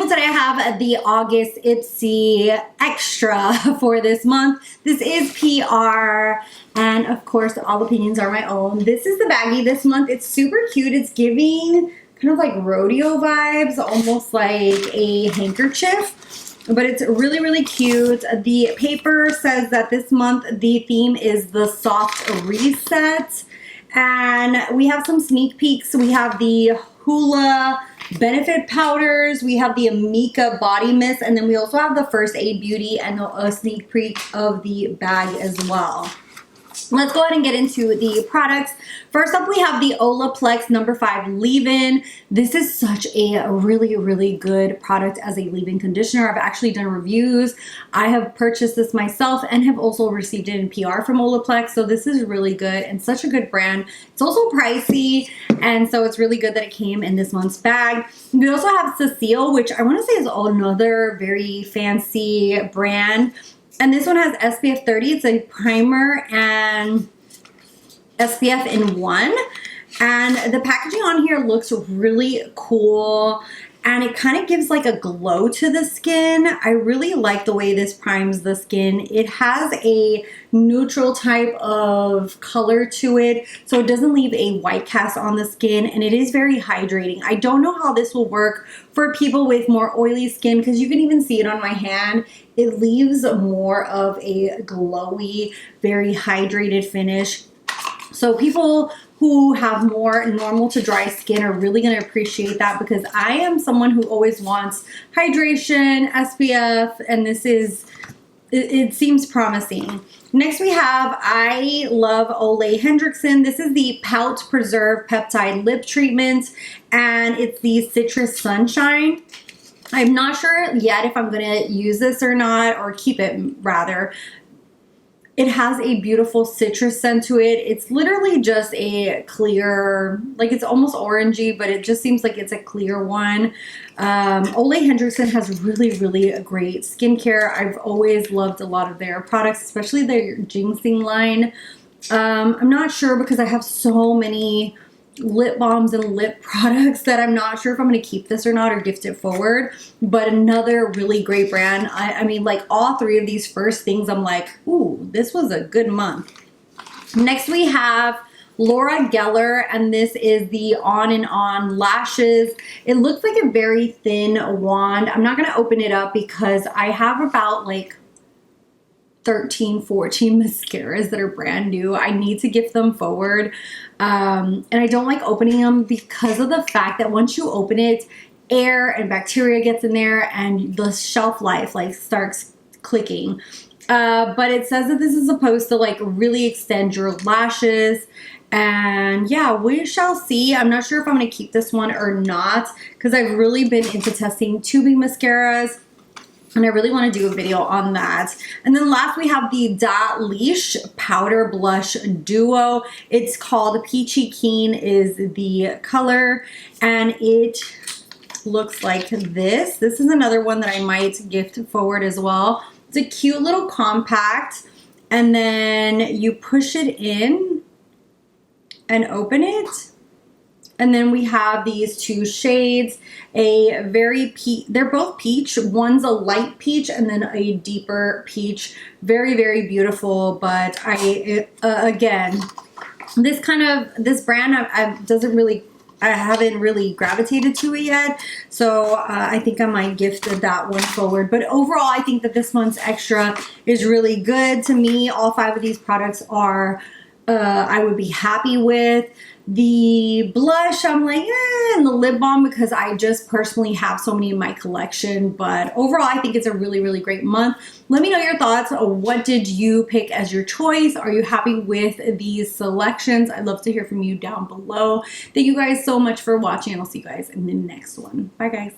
today I have the August IPSY Extra for this month. This is PR, and of course all opinions are my own. This is the baggie this month. It's super cute. It's giving kind of like rodeo vibes, almost like a handkerchief, but it's really, really cute. The paper says that this month the theme is the soft reset, and we have some sneak peeks. We have the Hula Benefit powders, we have the Amika body mist, and then we also have the First Aid Beauty and a sneak peek of the bag as well. Let's go ahead and get into the products. First up, we have the Olaplex No. 5 Leave-In. This is such a really, really good product as a leave-in conditioner. I've actually done reviews. I have purchased this myself and have also received it in PR from Olaplex. So this is really good and such a good brand. It's also pricey, and so it's really good that it came in this month's bag. We also have Cecile, which I want to say is another very fancy brand. And this one has SPF 30. It's a primer and SPF in one. And the packaging on here looks really cool. And it kind of gives like a glow to the skin. I really like the way this primes the skin. It has a neutral type of color to it, so it doesn't leave a white cast on the skin, and it is very hydrating. I don't know how this will work for people with more oily skin, because you can even see it on my hand. It leaves more of a glowy, very hydrated finish. So people who have more normal to dry skin are really going to appreciate that, because I am someone who always wants hydration, SPF, and this is, it seems promising. Next we have, I love Ole Hendrickson. This is the Pout Preserve Peptide Lip Treatment, and it's the Citrus Sunshine. I'm not sure yet if I'm going to use this or not, or keep it rather. It has a beautiful citrus scent to it. It's literally just a clear, like it's almost orangey, but it just seems like it's a clear one. Ole Hendrickson has really, really great skincare. I've always loved a lot of their products, especially their ginseng line. I'm not sure, because I have so many lip balms and lip products that I'm not sure if I'm going to keep this or not, or gift it forward. But another really great brand. I mean, like all three of these first things, I'm like, ooh, this was a good month. Next we have Laura Geller, and this is the On and On Lashes. It looks like a very thin wand. I'm not going to open it up because I have about like 13, 14 mascaras that are brand new. I need to gift them forward. And I don't like opening them because of the fact that once you open it, air and bacteria gets in there and the shelf life like starts clicking. But it says that this is supposed to like really extend your lashes. And yeah, we shall see. I'm not sure if I'm going to keep this one or not, because I've really been into testing tubing mascaras, and I really want to do a video on that. And then last we have the Dot Leash Powder Blush Duo. It's called Peachy Keen is the color, and it looks like this. This is another one that I might gift forward as well. It's a cute little compact, and then you push it in and open it. And then we have these two shades, a very peach, they're both peach. One's a light peach and then a deeper peach. Very, very beautiful. But again, this brand I haven't really gravitated to it yet. So I think I might gift that one forward. But overall, I think that this month's extra is really good to me. All 5 of these products are, I would be happy with. The blush, I'm like, and the lip balm, because I just personally have so many in my collection. But overall, I think it's a really, really great month. Let me know your thoughts. What did you pick as your choice? Are you happy with these selections? I'd love to hear from you down below. Thank you guys so much for watching, and I'll see you guys in the next one. Bye, guys.